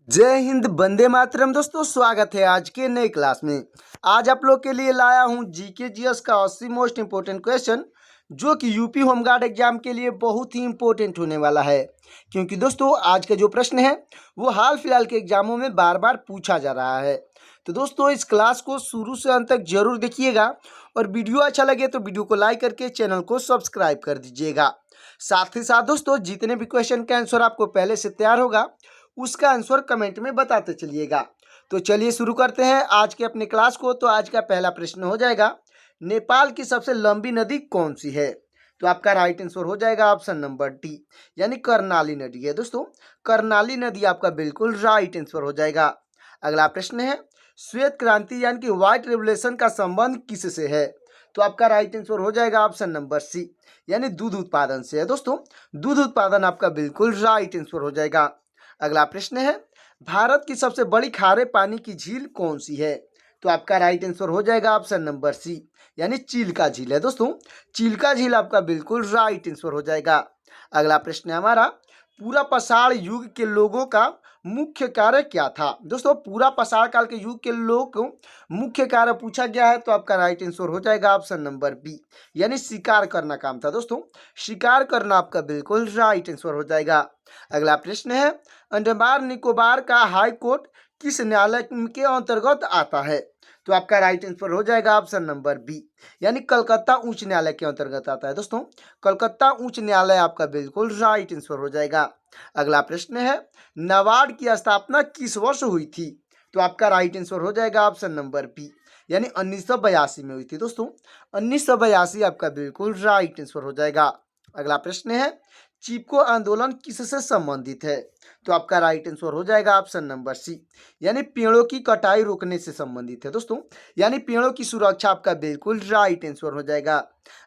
जय हिंद, वंदे मातरम। दोस्तों, स्वागत है आज के नए क्लास में। आज आप लोग के लिए लाया हूं जीके जीएस का 80 मोस्ट इंपोर्टेंट क्वेश्चन, जो कि यूपी होमगार्ड एग्जाम के लिए बहुत ही इंपॉर्टेंट होने वाला है। क्योंकि दोस्तों, आज का जो प्रश्न है वो हाल फिलहाल के एग्जामों में बार बार पूछा जा रहा है। तो दोस्तों, इस क्लास को शुरू से अंत तक जरूर देखिएगा और वीडियो अच्छा लगे तो वीडियो को लाइक करके चैनल को सब्सक्राइब कर दीजिएगा। साथ ही साथ दोस्तों, जितने भी क्वेश्चन का आंसर आपको पहले से तैयार होगा उसका आंसर कमेंट में बताते चलिएगा। तो चलिए शुरू करते हैं आज के अपने क्लास को। तो आज का पहला प्रश्न हो जाएगा, नेपाल की सबसे लंबी नदी कौन सी है? तो आपका राइट आंसर हो जाएगा ऑप्शन नंबर डी, यानी कर्णाली नदी है। दोस्तों, कर्णाली नदी आपका बिल्कुल राइट आंसर हो जाएगा। अगला प्रश्न है, श्वेत क्रांति यानी कि व्हाइट रेवोल्यूशन का संबंध किससे है? तो आपका राइट आंसर हो जाएगा ऑप्शन नंबर सी, यानी दूध उत्पादन से है। दोस्तों, दूध उत्पादन आपका बिल्कुल राइट आंसर हो जाएगा। अगला प्रश्न है, भारत की सबसे बड़ी खारे पानी की झील कौन सी है? तो आपका राइट आंसर हो जाएगा ऑप्शन नंबर सी, यानी चिल्का झील है। दोस्तों, चिल्का झील आपका बिल्कुल राइट आंसर हो जाएगा। अगला प्रश्न है हमारा, पूरा पाषाण युग के लोगों का मुख्य कार्य क्या था? दोस्तों, पूरा पाषाण काल के युग के लोग को मुख्य कार्य पूछा गया है, तो आपका राइट आंसर हो जाएगा ऑप्शन नंबर बी, यानी शिकार करना काम था। दोस्तों, शिकार करना आपका बिल्कुल राइट आंसर हो जाएगा। अगला प्रश्न है, अंडमान निकोबार का हाई कोर्ट किस न्यायालय के अंतर्गत आता है? तो आपका राइट आंसर हो जाएगा ऑप्शन नंबर बी, यानी कलकत्ता उच्च न्यायालय के अंतर्गत आता है। दोस्तों, कलकत्ता उच्च न्यायालय आपका बिल्कुल राइट आंसर हो जाएगा। अगला प्रश्न है, नाबार्ड की स्थापना किस वर्ष हुई थी? तो आपका राइट आंसर हो जाएगा ऑप्शन नंबर बी, यानी 1982 में हुई थी। दोस्तों, 1982 आपका बिल्कुल राइट आंसर हो जाएगा। अगला प्रश्न है, चिपको आंदोलन किससे संबंधित है? तो आपका राइट आंसर हो जाएगा ऑप्शन नंबर सी, यानी पेड़ों की कटाई रोकने से संबंधित है। दोस्तों, यानी पेड़ों की सुरक्षा आपका बिल्कुल राइट आंसर हो जाएगा।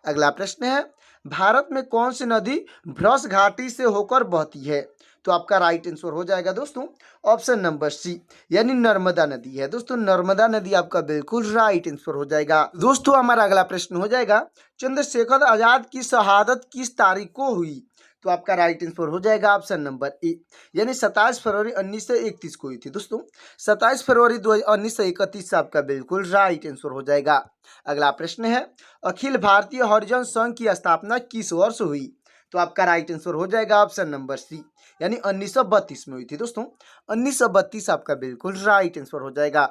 अगला प्रश्न है, भारत में कौन सी नदी भ्रश घाटी से होकर बहती है? तो आपका राइट आंसर हो जाएगा दोस्तों ऑप्शन नंबर सी, यानी नर्मदा नदी है। दोस्तों, नर्मदा नदी आपका बिल्कुल राइट आंसर हो जाएगा। दोस्तों, हमारा अगला प्रश्न हो जाएगा, चंद्रशेखर आजाद की शहादत किस तारीख को हुई? तो आपका राइट आंसर हो जाएगा ऑप्शन नंबर ए, यानी 27 फरवरी 1931 को हुई थी। दोस्तों, 27 फरवरी 1931 आपका बिल्कुल राइट आंसर हो जाएगा। अगला प्रश्न है, अखिल भारतीय हरिजन संघ की स्थापना किस वर्ष हुई? तो आपका राइट आंसर हो जाएगा ऑप्शन नंबर सी, यानी 1932 में हुई थी। दोस्तों, 1932 आपका बिल्कुल राइट आंसर हो जाएगा।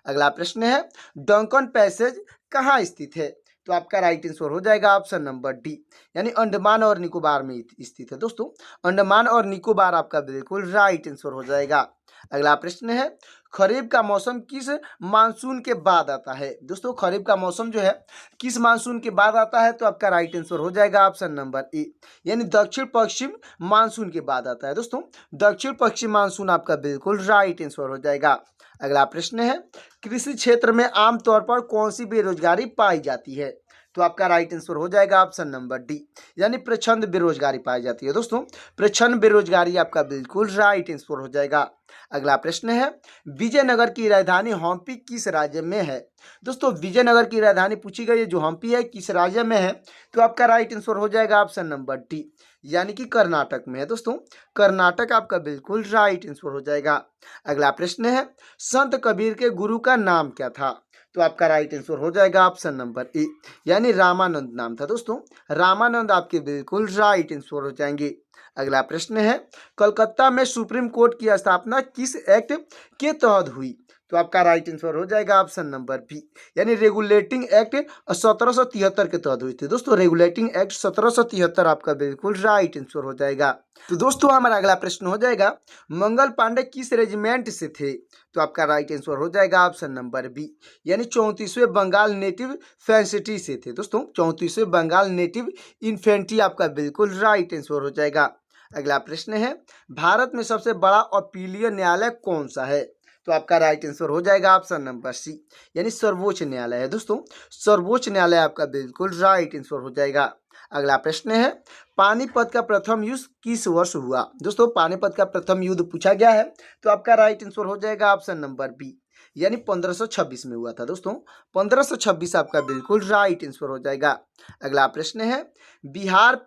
अगला प्रश्न है, डंकन पैसेज कहाँ स्थित है? तो आपका राइट आंसर हो जाएगा ऑप्शन नंबर डी, यानी अंडमान और निकोबार में स्थित है। दोस्तों, अंडमान और निकोबार आपका बिल्कुल राइट आंसर हो जाएगा। अगला प्रश्न है, खरीफ का मौसम किस मानसून के बाद आता है? दोस्तों, खरीफ का मौसम जो है किस मानसून के बाद आता है? तो आपका राइट आंसर हो जाएगा ऑप्शन नंबर ए, यानी दक्षिण पश्चिम मानसून के बाद आता है। दोस्तों, दक्षिण पश्चिम मानसून आपका बिल्कुल राइट आंसर हो जाएगा। अगला प्रश्न है, कृषि क्षेत्र में आमतौर पर कौन सी बेरोजगारी पाई जाती है? तो आपका राइट आंसर हो जाएगा ऑप्शन नंबर डी, यानी प्रच्छन्न बेरोजगारी पाई जाती है। दोस्तों, प्रच्छन्न बेरोजगारी आपका बिल्कुल राइट आंसर हो जाएगा। अगला प्रश्न है, विजयनगर की राजधानी हम्पी किस राज्य में है? दोस्तों, विजयनगर की राजधानी पूछी गई है जो हम्पी है, किस राज्य में है? तो आपका राइट आंसर हो जाएगा ऑप्शन नंबर डी, यानी कि कर्नाटक में है। दोस्तों, कर्नाटक आपका बिल्कुल राइट आंसर हो जाएगा। अगला प्रश्न है, संत कबीर के गुरु का नाम क्या था? तो आपका राइट आंसर हो जाएगा ऑप्शन नंबर ए, यानी रामानंद नाम था। दोस्तों, रामानंद आपके बिल्कुल राइट आंसर हो जाएंगे। अगला प्रश्न है, कलकत्ता में सुप्रीम कोर्ट की स्थापना किस एक्ट के तहत हुई? तो आपका राइट आंसर हो जाएगा ऑप्शन नंबर बी, यानी रेगुलेटिंग एक्ट 1773 के तहत हुई थी। दोस्तों, रेगुलेटिंग एक्ट 1773 आपका बिल्कुल राइट आंसर हो जाएगा। तो दोस्तों, हमारा अगला प्रश्न हो जाएगा, मंगल पांडे किस रेजिमेंट से थे? तो आपका राइट आंसर हो जाएगा ऑप्शन नंबर बी, यानी 34वें बंगाल नेटिव फैंसिटी से थे। दोस्तों, 34वें बंगाल नेटिव इन्फेंट्री आपका बिल्कुल राइट आंसर हो जाएगा। अगला प्रश्न है, भारत में सबसे बड़ा अपीलीय न्यायालय कौन सा है? तो आपका राइट आंसर हो जाएगा ऑप्शन नंबर सी, यानी सर्वोच्च न्यायालय है। दोस्तों, सर्वोच्च न्यायालय आपका बिल्कुल राइट आंसर हो जाएगा। अगला प्रश्न है, पानीपत का प्रथम युद्ध किस वर्ष हुआ? दोस्तों, पानीपत का प्रथम युद्ध पूछा गया है, तो आपका राइट आंसर हो जाएगा ऑप्शन नंबर बी, यानी 1526 में हुआ था दोस्तों। 1526 आपका बिल्कुल राइट आंसर हो जाएगा। अगला प्रश्न है, बिहार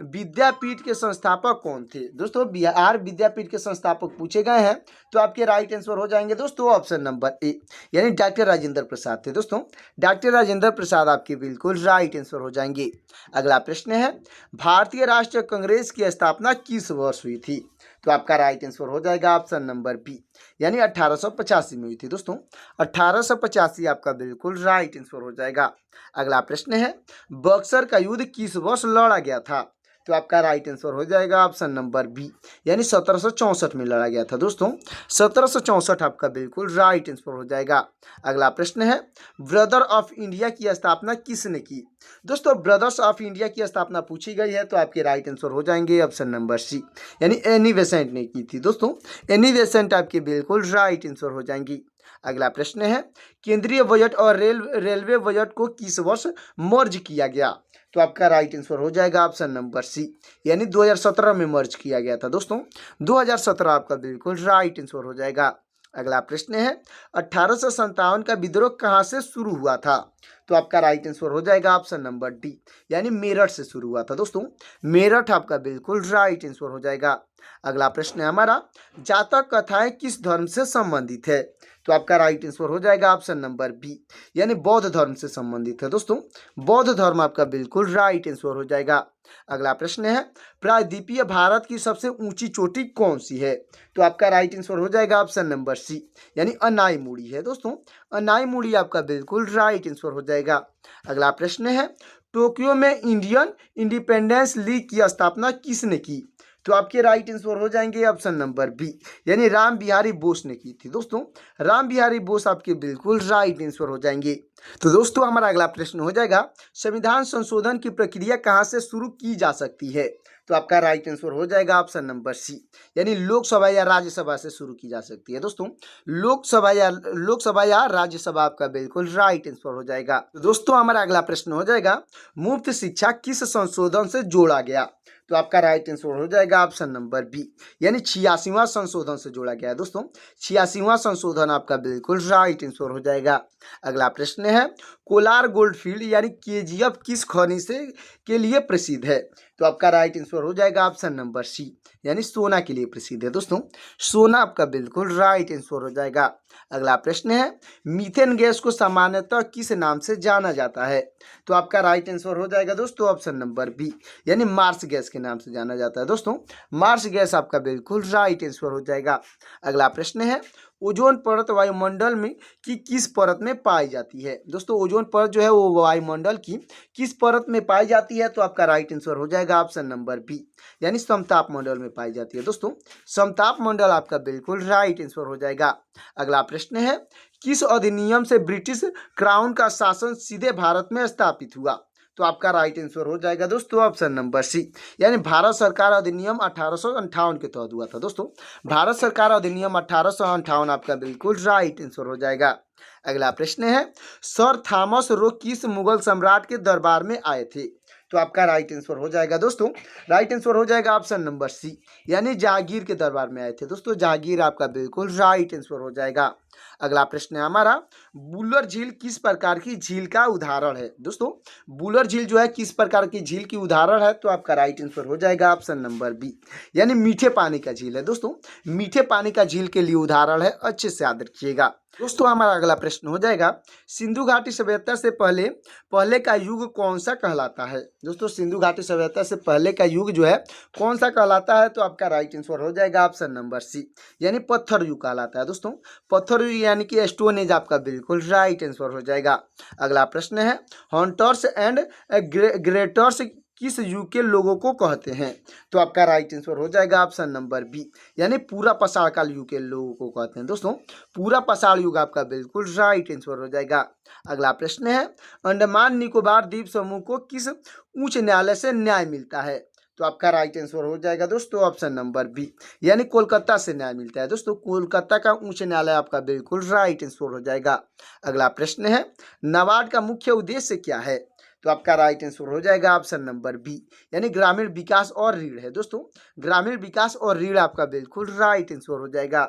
विद्यापीठ के संस्थापक कौन थे? दोस्तों बिहार विद्यापीठ के संस्थापक पूछे गए हैं तो आपके राइट आंसर हो जाएंगे दोस्तों ऑप्शन नंबर ए, यानी डॉक्टर राजेंद्र प्रसाद थे दोस्तों। डॉक्टर राजेंद्र प्रसाद आपके बिल्कुल राइट आंसर हो जाएंगे। अगला प्रश्न है, भारतीय राष्ट्रीय कांग्रेस की स्थापना किस वर्ष हुई थी? तो आपका राइट आंसर हो जाएगा ऑप्शन नंबर बी, यानी 1885 में हुई थी दोस्तों। 1885 आपका बिल्कुल राइट आंसर हो जाएगा। अगला प्रश्न है, बक्सर का युद्ध किस वर्ष लड़ा गया था? तो आपका राइट आंसर हो जाएगा ऑप्शन नंबर बी, यानी 1764 में लड़ा गया था दोस्तों। 1764 आपका बिल्कुल राइट आंसर हो जाएगा। अगला प्रश्न है, ब्रदर ऑफ इंडिया की स्थापना किसने की? दोस्तों ब्रदर्स ऑफ इंडिया की स्थापना पूछी गई है तो आपके राइट आंसर हो जाएंगे ऑप्शन नंबर सी, यानी एनी बेसेंट ने की थी दोस्तों। एनी बेसेंट आपके बिल्कुल राइट आंसर हो जाएंगी। अगला प्रश्न है, केंद्रीय बजट और रेलवे बजट को किस वर्ष मर्ज किया गया? तो आपका राइट आंसर हो जाएगा ऑप्शन नंबर सी, यानी 2017 में मर्ज किया गया था दोस्तों। 2017 आपका बिल्कुल राइट आंसर हो जाएगा। अगला प्रश्न है, 1857 का विद्रोह कहाँ से शुरू हुआ था? तो आपका राइट आंसर हो जाएगा ऑप्शन नंबर डी, यानी मेरठ से शुरू हुआ था दोस्तों। मेरठ आपका बिल्कुल राइट आंसर हो जाएगा। अगला प्रश्न है हमारा, जातक कथाएं किस धर्म से संबंधित है? तो आपका राइट आंसर हो जाएगा ऑप्शन नंबर बी, यानी बौद्ध धर्म से संबंधित है दोस्तों। बौद्ध धर्म आपका बिल्कुल राइट आंसर हो जाएगा। अगला प्रश्न है, प्रायद्वीपीय भारत की सबसे ऊंची चोटी कौन सी है? तो आपका राइट आंसर हो जाएगा ऑप्शन नंबर सी, यानी अनाईमुड़ी है दोस्तों। अनाईमुड़ी आपका बिल्कुल राइट आंसर हो जाएगा। अगला प्रश्न है, टोक्यो में इंडियन इंडिपेंडेंस लीग की स्थापना किसने की? तो आपके राइट आंसर हो जाएंगे ऑप्शन नंबर बी, यानी राम बिहारी बोस ने की थी दोस्तों। राम बिहारी बोस आपके बिल्कुल राइट आंसर हो जाएंगे। तो दोस्तों हमारा अगला प्रश्न हो जाएगा, संविधान संशोधन की प्रक्रिया कहाँ से शुरू की जा सकती है? तो आपका राइट आंसर हो जाएगा ऑप्शन नंबर सी, यानी लोकसभा या राज्यसभा से शुरू की जा सकती है दोस्तों। लोकसभा या राज्यसभा आपका बिल्कुल राइट आंसर हो जाएगा। तो दोस्तों हमारा अगला प्रश्न हो जाएगा, मुफ्त शिक्षा किस संशोधन से जोड़ा गया? तो आपका राइट आंसर हो जाएगा ऑप्शन नंबर बी, यानी 86वां संशोधन से जोड़ा गया है दोस्तों। 86वां संशोधन आपका बिल्कुल राइट आंसर हो जाएगा। अगला प्रश्न है, कोलार गोल्डफील्ड यानी केजीएफ किस खनिज से के लिए प्रसिद्ध है? तो आपका राइट आंसर हो जाएगा ऑप्शन नंबर सी, यानी सोना के लिए प्रसिद्ध है दोस्तों। सोना आपका बिल्कुल राइट आंसर हो जाएगा। अगला प्रश्न है, मीथेन गैस को सामान्यतः किस नाम से जाना जाता है? तो आपका राइट आंसर हो जाएगा दोस्तों ऑप्शन नंबर बी, यानी मार्स गैस के नाम से जाना जाता है दोस्तों। मार्स गैस आपका बिल्कुल राइट आंसर हो जाएगा। अगला प्रश्न है, ओजोन परत वायुमंडल में किस परत में पाई जाती है? दोस्तों ओजोन परत जो है वो वायुमंडल की किस परत में पाई जाती है? तो आपका राइट आंसर हो जाएगा ऑप्शन नंबर बी, यानी समताप मंडल में पाई जाती है दोस्तों। समताप मंडल आपका बिल्कुल राइट आंसर हो जाएगा। अगला प्रश्न है, किस अधिनियम से ब्रिटिश क्राउन का शासन सीधे भारत में स्थापित हुआ? तो आपका राइट आंसर हो जाएगा दोस्तों ऑप्शन नंबर सी, यानी भारत सरकार अधिनियम 1858 के तहत हुआ था दोस्तों। भारत सरकार अधिनियम 1858 आपका बिल्कुल राइट आंसर हो जाएगा। अगला प्रश्न है, सर थॉमस रो किस मुगल सम्राट के दरबार में आए थे? तो आपका राइट आंसर हो जाएगा दोस्तों, राइट आंसर हो जाएगा ऑप्शन नंबर सी, यानी जहांगीर के दरबार में आए थे दोस्तों। जहांगीर आपका बिल्कुल राइट आंसर हो जाएगा। अगला प्रश्न है हमारा, बुलर झील किस प्रकार की झील का उदाहरण है? दोस्तों बुलर झील जो है किस प्रकार की झील की उदाहरण है? तो आपका राइट आंसर हो जाएगा ऑप्शन नंबर बी, यानी मीठे पानी का झील है दोस्तों। मीठे पानी का झील के लिए उदाहरण है, अच्छे से याद रखिएगा। दोस्तों हमारा अगला प्रश्न हो जाएगा, सिंधु घाटी सभ्यता से पहले का युग कौन सा कहलाता है? दोस्तों सिंधु घाटी सभ्यता से पहले का युग जो है कौन सा कहलाता है? तो आपका राइट आंसर हो जाएगा ऑप्शन नंबर सी, यानी पत्थर युग कहलाता है दोस्तों। पत्थर युग यानी कि स्टोन एज आपका बिल्कुल राइट आंसर हो जाएगा। अगला प्रश्न है, हंटर्स एंड ग्रेटर्स किस युग के लोगों को कहते हैं? तो आपका राइट आंसर हो जाएगा ऑप्शन नंबर बी, यानी पूरा पाषाण काल युग के लोगों को कहते हैं दोस्तों। पूरा पाषाण युग आपका बिल्कुल राइट आंसर हो जाएगा। अगला प्रश्न है, अंडमान निकोबार द्वीप समूह को किस उच्च न्यायालय से न्याय मिलता है? तो आपका राइट आंसर हो जाएगा दोस्तों ऑप्शन नंबर बी, यानी कोलकाता से न्याय मिलता है दोस्तों। कोलकाता का उच्च न्यायालय आपका बिल्कुल राइट आंसर हो जाएगा। अगला प्रश्न है, नाबार्ड का मुख्य उद्देश्य क्या है? तो आपका राइट आंसर हो जाएगा ऑप्शन नंबर बी, यानी ग्रामीण विकास और रीढ़ है दोस्तों। ग्रामीण विकास और रीढ़ आपका बिल्कुल राइट आंसर हो जाएगा।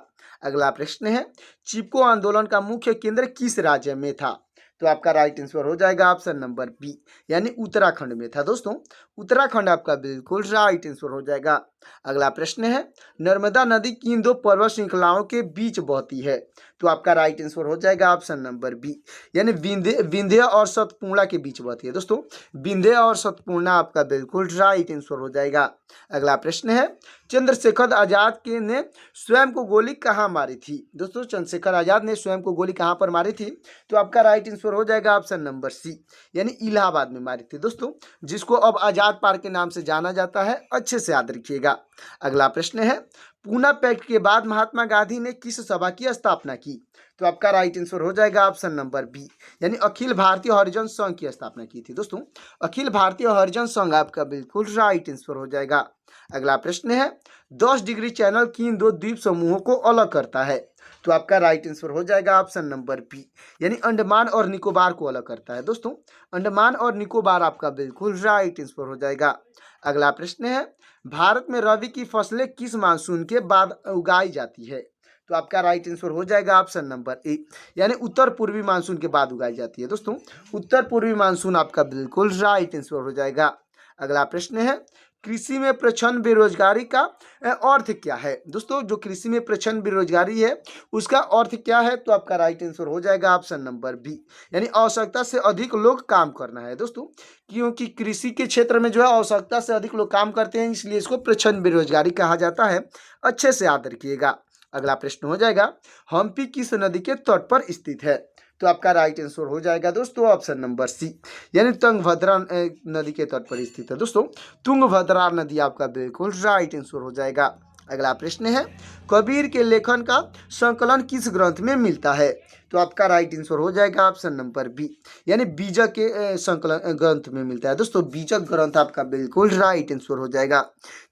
अगला प्रश्न है, चिपको आंदोलन का मुख्य केंद्र किस राज्य में था? तो आपका राइट आंसर हो जाएगा ऑप्शन नंबर बी, यानी उत्तराखंड में था दोस्तों। उत्तराखंड आपका बिल्कुल राइट आंसर हो जाएगा। अगला प्रश्न है, नर्मदा नदी किन दो पर्वत श्रृंखलाओं के बीच बहती है? तो आपका राइट आंसर हो जाएगा ऑप्शन नंबर बी, यानी विंध्य और सतपूर्णा के बीच बहती है दोस्तों। विंध्य और सतपूर्णा आपका बिल्कुल राइट आंसर हो जाएगा। अगला प्रश्न है, चंद्रशेखर आजाद के ने स्वयं को गोली कहाँ मारी थी? दोस्तों चंद्रशेखर आजाद ने स्वयं को गोली कहाँ पर मारी थी? तो आपका राइट आंसर हो जाएगा ऑप्शन नंबर सी, यानी इलाहाबाद में मारी थी दोस्तों, जिसको अब आजाद पार्क के नाम से जाना जाता है। अच्छे से याद रखिएगा। अगला प्रश्न है, पूना पैक्ट के बाद महात्मा गांधी ने किस सभा की स्थापना की? तो आपका राइट आंसर हो जाएगा ऑप्शन नंबर बी, यानी अखिल भारतीय हरिजन संघ की स्थापना की थी दोस्तों। अखिल भारतीय हरिजन संघ आपका बिल्कुल राइट आंसर हो जाएगा। अगला प्रश्न है, 10 डिग्री चैनल किन दो द्वीप समूहों को अलग करता है? तो आपका राइट आंसर हो जाएगा ऑप्शन नंबर बी, यानी अंडमान और निकोबार को अलग करता है दोस्तों। अंडमान और निकोबार आपका बिल्कुल राइट आंसर हो जाएगा। अगला प्रश्न है, भारत में रबी की फसलें किस मानसून के बाद उगाई जाती है? तो आपका राइट आंसर हो जाएगा ऑप्शन नंबर ए, यानी उत्तर पूर्वी मानसून के बाद उगाई जाती है दोस्तों। उत्तर पूर्वी मानसून आपका बिल्कुल राइट आंसर हो जाएगा। अगला प्रश्न है, कृषि में प्रच्छन्न बेरोजगारी का अर्थ क्या है? दोस्तों जो कृषि में प्रच्छन्न बेरोजगारी है उसका अर्थ क्या है? तो आपका राइट आंसर हो जाएगा ऑप्शन नंबर बी, यानी आवश्यकता से अधिक लोग काम करना है दोस्तों। क्योंकि कृषि के क्षेत्र में जो है आवश्यकता से अधिक लोग काम करते हैं, इसलिए इसको प्रच्छन्न बेरोजगारी कहा जाता है। अच्छे से याद रखिएगा। अगला प्रश्न हो जाएगा, हम्पी किस नदी के तट पर स्थित है? तो आपका राइट आंसर हो जाएगा दोस्तों ऑप्शन नंबर सी, यानी तुंगभद्रा नदी के तट पर स्थित है दोस्तों। तुंगभद्रा नदी आपका बिल्कुल राइट आंसर हो जाएगा। अगला प्रश्न है, कबीर के लेखन का संकलन किस ग्रंथ में मिलता है? तो आपका राइट आंसर हो जाएगा ऑप्शन नंबर बी, यानी बीजक के संकलन ग्रंथ में मिलता है दोस्तों। बीजक ग्रंथ आपका बिल्कुल राइट आंसर हो जाएगा।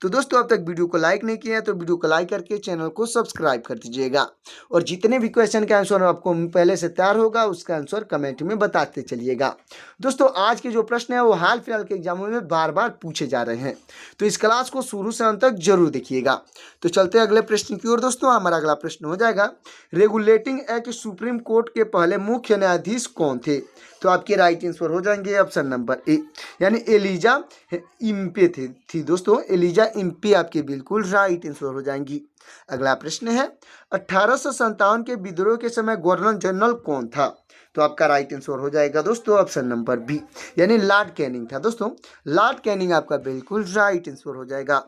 तो दोस्तों अब तक वीडियो को लाइक नहीं किया है तो वीडियो को लाइक करके चैनल को सब्सक्राइब कर दीजिएगा, और जितने भी क्वेश्चन का आंसर आपको पहले से तैयार होगा उसका आंसर कमेंट में बताते चलिएगा। दोस्तों आज के जो प्रश्न है वो हाल फिलहाल के एग्जामों में बार बार पूछे जा रहे हैं, तो इस क्लास को शुरू से अंत तक जरूर देखिएगा। तो चलते हैं अगले प्रश्न की ओर। दोस्तों हमारा अगला प्रश्न हो जाएगा, रेगुलेटिंग एक्ट सुप्रीम कोर्ट के पहले मुख्य न्यायाधीश कौन थे? तो आपके राइट आंसर हो जाएंगे ऑप्शन नंबर ए, यानी एलिजा इम्पे थी दोस्तों। एलिजा इम्पे आपके बिल्कुल राइट आंसर हो जाएंगी। अगला प्रश्न है, 1857 के विद्रोह के समय गवर्नर जनरल कौन था? तो आपका राइट आंसर हो जाएगा दोस्तों ऑप्शन नंबर बी, यानी लॉर्ड कैनिंग था दोस्तों। लॉर्ड कैनिंग आपका बिल्कुल राइट आंसर हो जाएगा।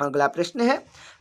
अगला प्रश्न है,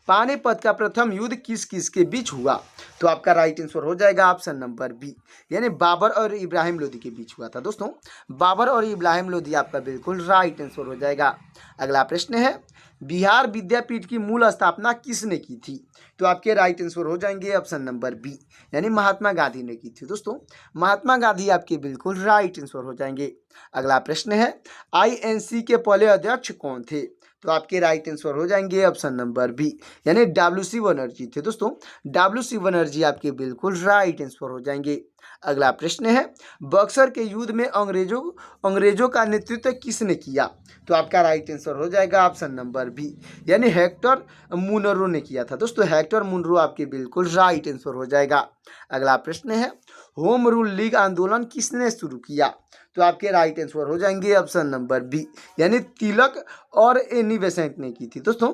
पानीपत का प्रथम युद्ध किस किस के बीच हुआ? तो आपका राइट आंसर हो जाएगा ऑप्शन नंबर बी, यानी बाबर और इब्राहिम लोदी के बीच हुआ था दोस्तों। बाबर और इब्राहिम लोदी आपका बिल्कुल राइट आंसर हो जाएगा। अगला प्रश्न है, बिहार विद्यापीठ की मूल स्थापना किसने की थी? तो आपके राइट आंसर हो जाएंगे ऑप्शन नंबर बी, यानी महात्मा गांधी ने की थी दोस्तों। महात्मा गांधी आपके बिल्कुल राइट आंसर हो जाएंगे। अगला प्रश्न है, आईएनसी के पहले अध्यक्ष कौन थे? तो आपके राइट आंसर हो जाएंगे ऑप्शन नंबर बी, यानी डब्ल्यू.सी. बनर्जी थे दोस्तों। डब्ल्यू.सी. बनर्जी आपके बिल्कुल राइट आंसर हो जाएंगे। अगला प्रश्न है, बक्सर के युद्ध में अंग्रेजों का नेतृत्व किसने किया? तो आपका राइट आंसर हो जाएगा ऑप्शन नंबर बी, यानी हेक्टर मुनरो ने किया था दोस्तों। हेक्टर मुनरो आपके बिल्कुल राइट आंसर हो जाएगा। अगला प्रश्न है, होम रूल लीग आंदोलन किसने शुरू किया? तो आपके राइट आंसर हो जाएंगे ऑप्शन नंबर बी, यानी तिलक और एनी बेसेंट ने की थी दोस्तों।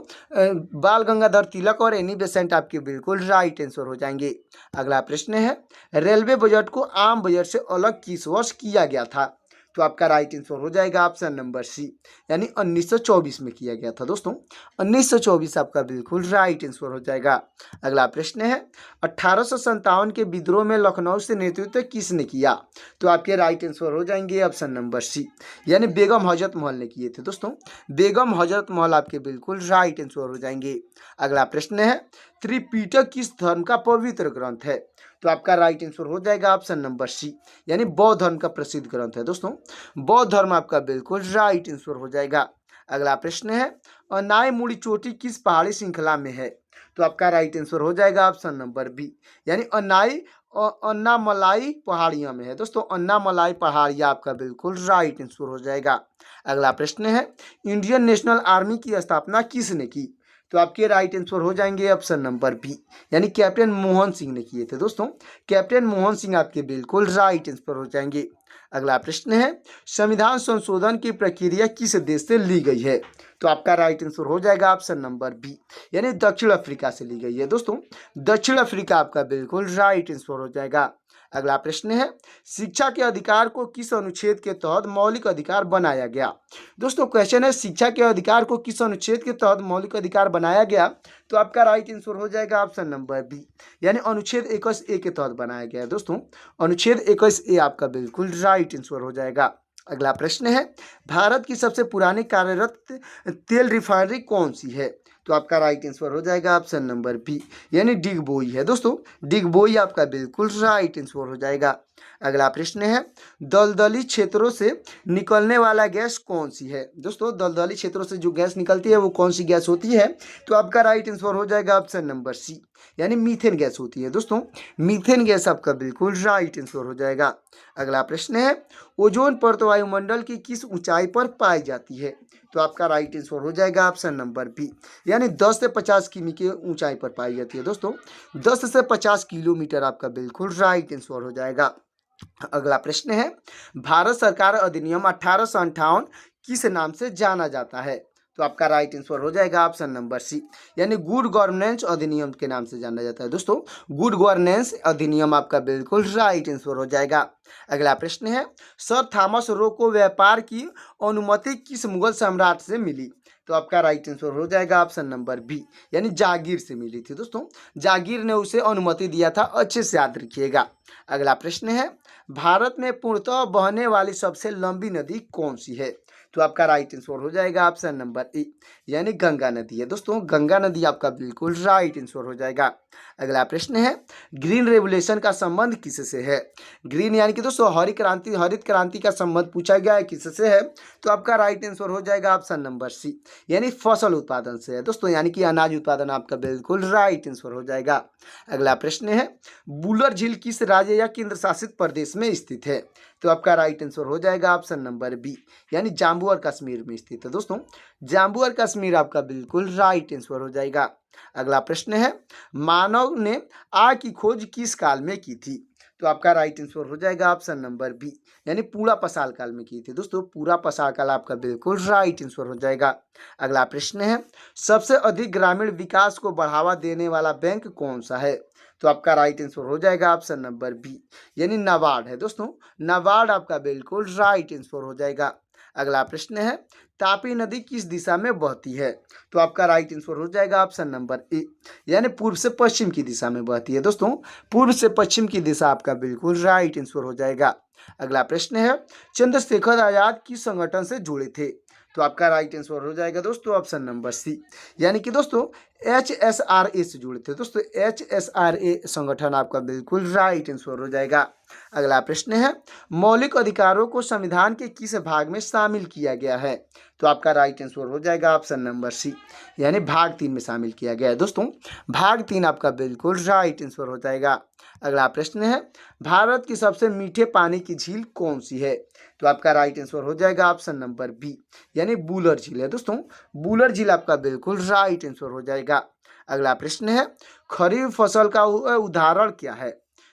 बाल गंगाधर तिलक और एनी बेसेंट आपके बिल्कुल राइट आंसर हो जाएंगे। अगला प्रश्न है, रेलवे बजट को आम बजट से अलग किस वर्ष किया गया था? तो आपका राइट आंसर हो जाएगा ऑप्शन नंबर सी, यानी 1924 में किया गया था दोस्तों। 1924 आपका बिल्कुल राइट आंसर हो जाएगा। अगला प्रश्न है, 1857 के विद्रोह में लखनऊ से नेतृत्व किसने किया? तो आपके राइट आंसर हो जाएंगे ऑप्शन नंबर सी, यानी बेगम हजरत महल ने किए थे दोस्तों। बेगम हजरत महल आपके बिल्कुल राइट आंसर हो जाएंगे। अगला प्रश्न है, त्रिपिटक किस धर्म का पवित्र ग्रंथ है? तो आपका राइट आंसर हो जाएगा ऑप्शन नंबर सी, यानी बौद्ध धर्म का प्रसिद्ध ग्रंथ है दोस्तों। बौद्ध धर्म आपका बिल्कुल राइट आंसर हो जाएगा। अगला प्रश्न है, अनायमुड़ी चोटी किस पहाड़ी श्रृंखला में है? तो आपका राइट आंसर हो जाएगा ऑप्शन नंबर बी, यानी अन्नामलाई पहाड़ियों में है दोस्तों। अन्नामलाई पहाड़ियाँ आपका बिल्कुल राइट आंसर हो जाएगा। अगला प्रश्न है, इंडियन नेशनल आर्मी की स्थापना किसने की? तो आपके राइट आंसर हो जाएंगे ऑप्शन नंबर बी, यानी कैप्टन मोहन सिंह ने किए थे दोस्तों। कैप्टन मोहन सिंह आपके बिल्कुल राइट आंसर हो जाएंगे। अगला प्रश्न है, संविधान संशोधन की प्रक्रिया किस देश से ली गई है? तो आपका राइट आंसर हो जाएगा ऑप्शन नंबर बी, यानी दक्षिण अफ्रीका से ली गई है दोस्तों। दक्षिण अफ्रीका आपका बिल्कुल राइट आंसर हो जाएगा। अगला प्रश्न है, शिक्षा के अधिकार को किस अनुच्छेद के तहत मौलिक अधिकार बनाया गया? दोस्तों क्वेश्चन है, शिक्षा के अधिकार को किस अनुच्छेद के तहत मौलिक अधिकार बनाया गया? तो आपका राइट आंसर हो जाएगा ऑप्शन नंबर बी, यानी अनुच्छेद 21A के तहत बनाया गया है दोस्तों। अनुच्छेद 21A आपका बिल्कुल राइट आंसर हो जाएगा। अगला प्रश्न है, भारत की सबसे पुरानी कार्यरत तेल रिफाइनरी कौन सी है? तो आपका राइट आंसर हो जाएगा ऑप्शन नंबर बी, यानी डिगबोई है दोस्तों। डिगबोई आपका बिल्कुल राइट आंसर हो जाएगा। अगला प्रश्न है, दलदली क्षेत्रों से निकलने वाला गैस कौन सी है? दोस्तों दलदली क्षेत्रों से जो गैस निकलती है वो कौन सी गैस होती है? तो आपका राइट आंसर हो जाएगा ऑप्शन नंबर सी, यानी मीथेन गैस होती है दोस्तों। मीथेन गैस आपका बिल्कुल राइट आंसर हो जाएगा। अगला प्रश्न है, ओजोन परत वायुमंडल की किस ऊंचाई पर पाई जाती है? तो आपका राइट आंसर हो जाएगा ऑप्शन नंबर बी, यानी 10 से 50 किमी के ऊंचाई पर पाई जाती है दोस्तों। 10 से 50 किलोमीटर आपका बिल्कुल राइट आंसर हो जाएगा। अगला प्रश्न है, भारत सरकार अधिनियम 1858 किस नाम से जाना जाता है? तो आपका राइट आंसर हो जाएगा ऑप्शन नंबर सी, यानी गुड गवर्नेंस अधिनियम के नाम से जाना जाता है दोस्तों। गुड गवर्नेंस अधिनियम आपका बिल्कुल राइट आंसर हो जाएगा। अगला प्रश्न है, सर थॉमस रो को व्यापार की अनुमति किस मुगल सम्राट से मिली? तो आपका राइट आंसर हो जाएगा ऑप्शन नंबर बी, यानी जागीर से मिली थी दोस्तों। जागीर ने उसे अनुमति दिया था, अच्छे से याद रखिएगा। अगला प्रश्न है, भारत में पूर्णतः बहने वाली सबसे लंबी नदी कौन सी है? तो आपका राइट आंसर हो जाएगा ऑप्शन नंबर ए, यानी गंगा नदी है दोस्तों। गंगा नदी आपका बिल्कुल राइट आंसर हो जाएगा। अगला प्रश्न है, ग्रीन रेवोल्यूशन का संबंध किससे है? ग्रीन यानी कि दोस्तों हरित क्रांति का संबंध पूछा गया है, किससे है? तो आपका राइट आंसर हो जाएगा ऑप्शन नंबर सी, यानी फसल उत्पादन से है दोस्तों, यानी कि अनाज उत्पादन आपका बिल्कुल राइट आंसर हो जाएगा। अगला प्रश्न है, बुलर झील किस राज्य या केंद्र शासित प्रदेश में स्थित है? तो आपका राइट आंसर हो जाएगा ऑप्शन नंबर बी, यानी जम्मू और कश्मीर में स्थित है दोस्तों। जम्मू और कश्मीर आपका बिल्कुल राइट आंसर हो जाएगा। अगला प्रश्न है, मानव ने आग की खोज किस काल में की थी? तो आपका राइट आंसर हो जाएगा ऑप्शन नंबर बी, यानी पूरा पसाल काल में की थी दोस्तों। पूरा पसाल काल आपका बिल्कुल राइट आंसर हो जाएगा। अगला प्रश्न है, सबसे अधिक ग्रामीण विकास को बढ़ावा देने वाला बैंक कौन सा है? तो आपका राइट आंसर हो जाएगा ऑप्शन नंबर बी, यानी नाबार्ड है दोस्तों। नाबार्ड आपका बिल्कुल राइट आंसर हो जाएगा। अगला प्रश्न है, तापी नदी किस दिशा में बहती है? तो आपका राइट आंसर हो जाएगा ऑप्शन नंबर ए, यानी पूर्व से पश्चिम की दिशा में बहती है दोस्तों। पूर्व से पश्चिम की दिशा आपका बिल्कुल राइट आंसर हो जाएगा। अगला प्रश्न है, चंद्रशेखर आजाद किस संगठन से जुड़े थे? तो आपका राइट आंसर हो जाएगा दोस्तों ऑप्शन नंबर सी, यानी कि दोस्तों HSRA से जुड़े थे दोस्तों। HSRA संगठन आपका बिल्कुल राइट आंसर हो जाएगा। अगला प्रश्न है, मौलिक अधिकारों को संविधान के किस भाग में शामिल किया गया है? तो आपका राइट आंसर हो जाएगा ऑप्शन नंबर सी, यानी भाग 3 में शामिल किया गया है दोस्तों। भाग 3 आपका बिल्कुल राइट आंसर हो जाएगा। अगला प्रश्न है, भारत की सबसे मीठे पानी की झील कौन सी है? तो आपका राइट आंसर हो जाएगा ऑप्शन नंबर बी, यानी बूलर झील है दोस्तों। बूलर झील आपका बिल्कुल राइट आंसर हो जाएगा। अगला प्रश्न है, खरीफ फसल का उदाहरण क्या है?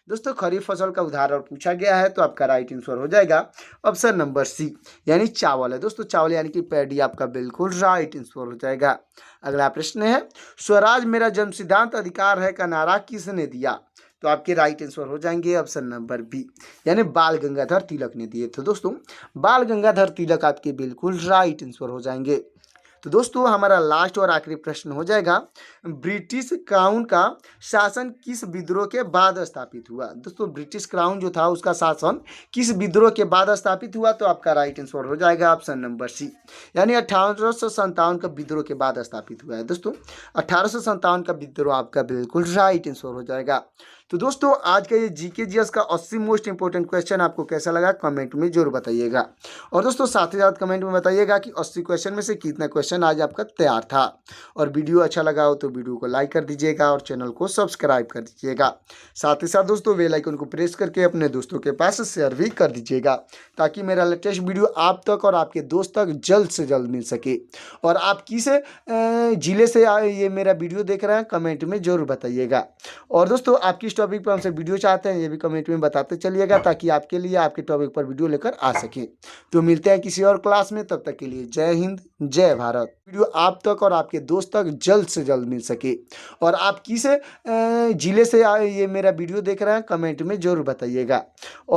दोस्तों खरीफ फसल का उदाहरण पूछा गया है, तो आपका राइट आंसर हो जाएगा ऑप्शन नंबर सी, यानी चावल है दोस्तों। चावल यानी कि पैडी आपका बिल्कुल राइट आंसर हो जाएगा। अगला प्रश्न है, स्वराज मेरा जन्म सिद्धांत अधिकार है का नारा किसने दिया? तो आपके राइट आंसर हो जाएंगे ऑप्शन नंबर बी, यानी बाल गंगाधर तिलक ने दिए थे दोस्तों। बाल गंगाधर तिलक आपके बिल्कुल राइट आंसर हो जाएंगे। तो दोस्तों हमारा लास्ट और आखिरी प्रश्न हो जाएगा, ब्रिटिश क्राउन का शासन किस विद्रोह के बाद स्थापित हुआ? दोस्तों ब्रिटिश क्राउन जो था उसका शासन किस विद्रोह के बाद स्थापित हुआ? तो आपका राइट आंसर हो जाएगा ऑप्शन नंबर सी, यानी 1857 का विद्रोह के बाद स्थापित हुआ है दोस्तों। 1857 का विद्रोह आपका बिल्कुल राइट आंसर हो जाएगा। तो दोस्तों आज का ये जीके जीएस का 80 मोस्ट इंपोर्टेंट क्वेश्चन आपको कैसा लगा कमेंट में जरूर बताइएगा। और दोस्तों साथ ही साथ कमेंट में बताइएगा कि 80 क्वेश्चन में से कितना क्वेश्चन क्वेश्चन आज आपका तैयार था। और वीडियो अच्छा लगा हो तो वीडियो को लाइक कर दीजिएगा और चैनल को सब्सक्राइब कर दीजिएगा। साथ ही साथ दोस्तों बेल आइकन को प्रेस करके अपने दोस्तों के पास शेयर भी कर दीजिएगा, ताकि मेरा लेटेस्ट वीडियो आप तक और आपके दोस्त तक जल्द से जल्द मिल सके। और आप किस जिले से ये मेरा वीडियो देख रहे हैं कमेंट में जरूर बताइएगा। और दोस्तों आप किस टॉपिक पर हमसे वीडियो चाहते हैं ये भी कमेंट में बताते चलिएगा, ताकि आपके लिए आपके टॉपिक पर वीडियो लेकर आ सके। तो मिलते हैं किसी और क्लास में, तब तक के लिए जय हिंद जय भारत। वीडियो आप तक और आपके दोस्त तक जल्द से जल्द मिल सके। और आप किस जिले से ये मेरा वीडियो देख रहे हैं कमेंट में जरूर बताइएगा। और